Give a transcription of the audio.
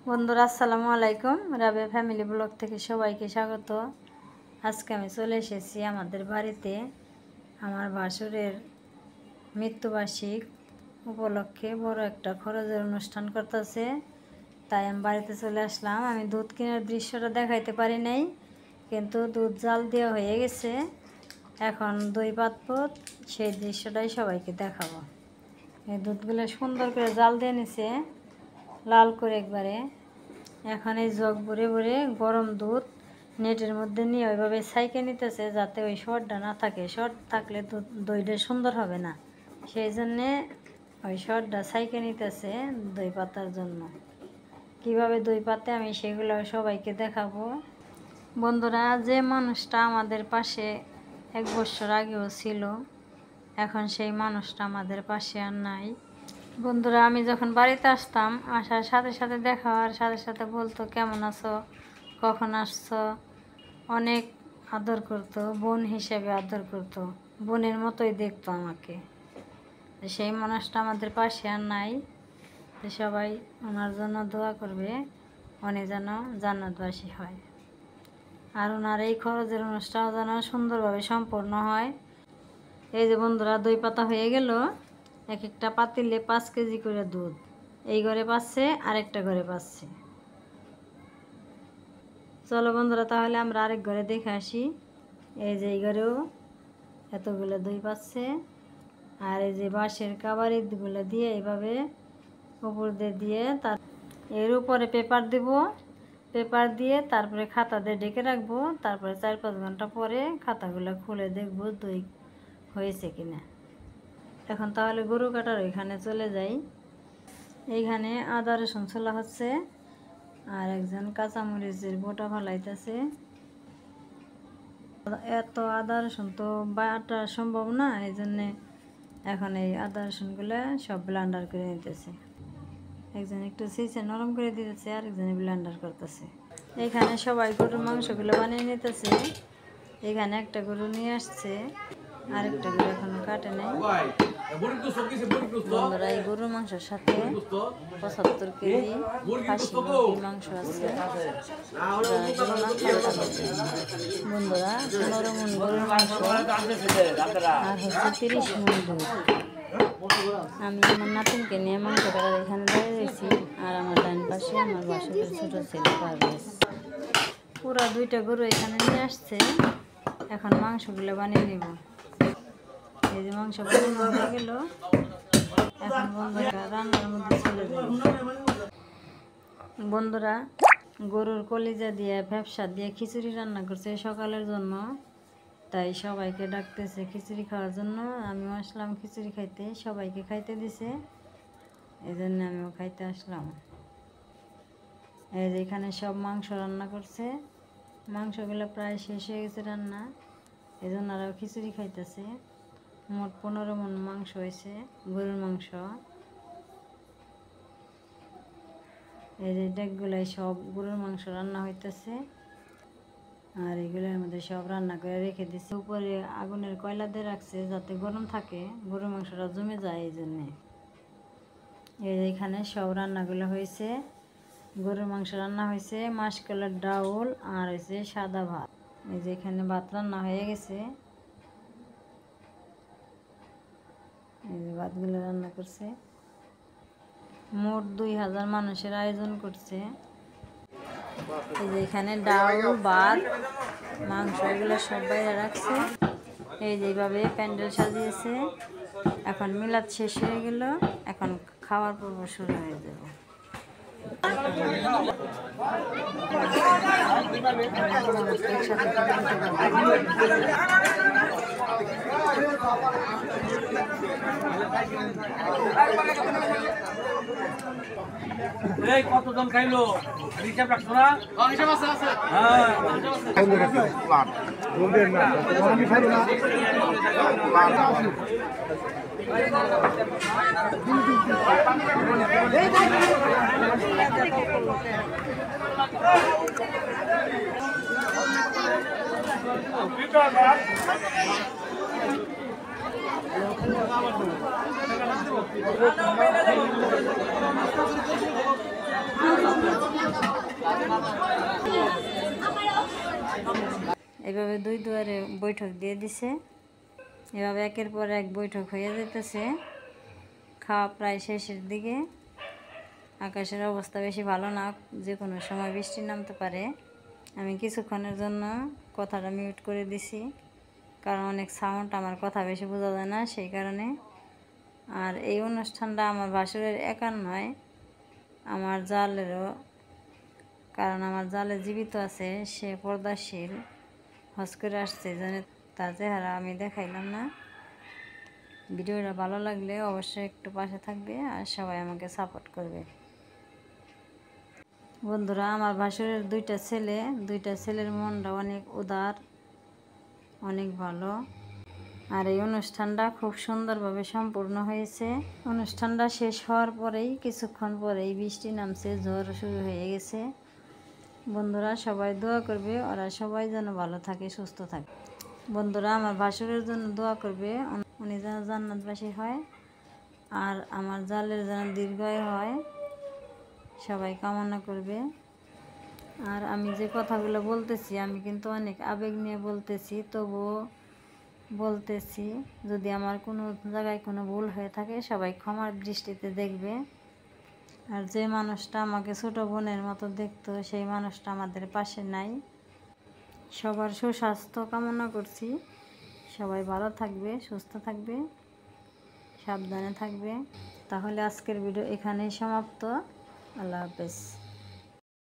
বন্ধুরা আসসালামু আলাইকুম। রাবেয়া ফ্যামিলি ব্লগ থেকে সবাইকে স্বাগত। আজকে আমি চলে এসেছি আমাদের বাড়িতে আমার ভাসুরের মৃত্যুবার্ষিক উপলক্ষে বড় একটা খরচের অনুষ্ঠান করতেছে, তাই আমি বাড়িতে চলে আসলাম। আমি দুধ কেনার দৃশ্যটা দেখাইতে পারি নাই, কিন্তু দুধ জাল দেওয়া হয়ে গেছে, এখন দই পাতবো, সেই দৃশ্যটাই সবাইকে দেখাবো। এই দুধগুলো সুন্দর করে জাল দিয়ে নিছে, লাল করে একবারে। এখন এই জগ ভরে ভরে গরম দুধ নেটের মধ্যে নিয়ে ওইভাবে ছাইকে নিতেছে, যাতে ওই শর্টটা না থাকে। শর্ট থাকলে দইটা সুন্দর হবে না, সেই জন্যে ওই শর্টটা ছাইকে নিতেছে দই পাতার জন্য। কিভাবে দই পাতে আমি সেগুলো সবাইকে দেখাবো। বন্ধুরা, যে মানুষটা আমাদের পাশে 1 বছর আগেও ছিল, এখন সেই মানুষটা আমাদের পাশে আর নাই। বন্ধুরা, আমি যখন বাড়িতে আসতাম, আসার সাথে সাথে দেখা হওয়ার সাথে সাথে বলতো কেমন আছো, কখন আসছো, অনেক আদর করতো, বোন হিসেবে আদর করতো, বোনের মতোই দেখতো আমাকে। সেই মানুষটা আমাদের পাশে আর নাই। সবাই ওনার জন্য দোয়া করবে, উনি যেন জান্নাতবাসী হয়, আর ওনার এই খরচের অনুষ্ঠান যেন সুন্দরভাবে সম্পন্ন হয়। এই যে বন্ধুরা, দই পাতা হয়ে গেল। এক একটা পাতিলে 5 কেজি করে দুধ এই ঘরে পাচ্ছে, আরেকটা ঘরে পাচ্ছে। চলো বন্ধুরা, তাহলে আমরা আরেক ঘরে দেখে আসি। এই যে এই ঘরেও এতগুলো দই পাচ্ছে, আর এই যে বাঁশের কাবারিগুলো দিয়ে এইভাবে উপর দিয়ে তার এর উপরে পেপার দেব, পেপার দিয়ে তারপরে খাতা দিয়ে ঢেকে রাখবো। তারপরে 4-5 ঘন্টা পরে খাতাগুলো খুলে দেখবো দই হয়েছে কিনা। এখন তাহলে গরু কাটার ওইখানে চলে যাই। এইখানে আদা রসুন ছোলা হচ্ছে, আর একজন কাঁচামরিচের বোটা ফালাইতেছে। এত আদা রসুন তো বাটা সম্ভব না, এই জন্যে এখন এই আদা রসুনগুলো সব ব্লেন্ডার করে নিতেছে। একজন একটু সিচে নরম করে দিতেছে, আর একজনে ব্লেন্ডার করতেছে। এখানে সবাই গরুর মাংসগুলো বানিয়ে নিতেছে। এখানে একটা গরু নিয়ে আসছে, আরেকটা গরু এখনো কাটে নাই। বন্ধুরা, এই গরুর মাংসের সাথে 75 কেজি খাসি মুরগির মাংস আছে। বন্ধুরা, 15 মণ গরুর মাংস আর হচ্ছে 30 মণ দুধ। আমি আমার নাতিনকে নিয়ে মাংস কাটার এখানে দাঁড়িয়ে রয়েছি, আর আমার ডান পাশে আমার বাসুরের ছোটো ছেলে পারভেজ। পুরা 2টা গরু এখানে নিয়ে আসছে, এখন মাংসগুলো বানিয়ে নিব। এই যে মাংস বানানো হয়ে গেল, এখন বন্ধুরা রান্নার মধ্যে চলে যাই। বন্ধুরা, গরুর কলিজা দিয়ে ভ্যাপসা দিয়ে খিচুড়ি রান্না করছে সকালের জন্য, তাই সবাইকে ডাকতেছে খিচুড়ি খাওয়ার জন্য। আমিও আসলাম খিচুড়ি খাইতে, সবাইকে খাইতে দিছে, এই জন্য আমিও খাইতে আসলাম। এই যে এখানে সব মাংস রান্না করছে, মাংসগুলো প্রায় শেষ হয়ে গেছে রান্না, এই জন্য আরও খিচুড়ি খাইতেছে। মোট 15 মণ মাংস হয়েছে, গরুর মাংস। এই যে ডেকগুলাই সব গরুর মাংস রান্না হইতেছে, আর এগুলোর মধ্যে সব রান্না করে রেখে দিচ্ছে। উপরে আগুনের কয়লা দিয়ে রাখছে যাতে গরম থাকে, গরুর মাংসটা জমে যায় এই জন্যে। এই যে এখানে সব রান্নাগুলো হয়েছে। গরুর মাংস রান্না হয়েছে, মাসকলাইর ডাউল, আর হয়েছে সাদা ভাত। এই যে এখানে ভাত রান্না হয়ে গেছে, এই যে ভাতগুলো রান্না করছে। মোট 2000 মানুষের আয়োজন করছে। এই যে এখানে ডাউল, ভাত, মাংস এগুলো সব বাইরে রাখছে। এই যে এইভাবে প্যান্ডেল সাজিয়েছে। এখন মিলাদ শেষ হয়ে গেল, এখন খাওয়ার পর্ব শুরু হয়ে যাবে। কতজন খাইলো হিসাব রাখছো না? হিসাব আছে। এভাবে দুই দুয়ারে বৈঠক দিয়ে দিছে। এভাবে একের পর এক বৈঠক হয়ে যেতেছে। খাওয়া প্রায় শেষের দিকে। আকাশের অবস্থা বেশি ভালো না, যে কোনো সময় বৃষ্টি নামতে পারে। আমি কিছুক্ষণের জন্য কথাটা মিউট করে দিছি, কারণ অনেক সাউন্ড, আমার কথা বেশি বোঝা যায় না সেই কারণে। আর এই অনুষ্ঠানটা আমার ভাসুরের একার নয়, আমার জালেরও, কারণ আমার জালে জীবিত আছে, সে পর্দাশীল, হজ করে আসছে, জন্য তার চেহারা আমি দেখাইলাম না। ভিডিওটা ভালো লাগলে অবশ্যই একটু পাশে থাকবে আর সবাই আমাকে সাপোর্ট করবে। বন্ধুরা, আমার ভাসুরের দুইটা ছেলের মনটা অনেক উদার, অনেক ভালো। আর এই অনুষ্ঠানটা খুব সুন্দরভাবে সম্পূর্ণ হয়েছে। অনুষ্ঠানটা শেষ হওয়ার পরেই কিছুক্ষণ পরেই বৃষ্টি নামছে, ঝড় শুরু হয়ে গেছে। বন্ধুরা, সবাই দোয়া করবে, ওরা সবাই যেন ভালো থাকে, সুস্থ থাকে। বন্ধুরা, আমার ভাসুরের জন্য দোয়া করবে, উনি যেন জান্নাতবাসী হয় আর আমার জালের যেন দীর্ঘায়ু হয়, সবাই কামনা করবে। আর আমি যে কথাগুলো বলতেছি, আমি কিন্তু অনেক আবেগ নিয়ে বলতেছি, তবুও বলতেছি। যদি আমার কোনো জায়গায় কোনো ভুল হয়ে থাকে, সবাই ক্ষমার দৃষ্টিতে দেখবে। আর যে মানুষটা আমাকে ছোট বোনের মতো দেখতো, সেই মানুষটা আমাদের পাশে নাই। সবার সুস্বাস্থ্য কামনা করছি। সবাই ভালো থাকবে, সুস্থ থাকবে, সাবধানে থাকবে। তাহলে আজকের ভিডিও এখানেই সমাপ্ত। আল্লাহ হাফেজ।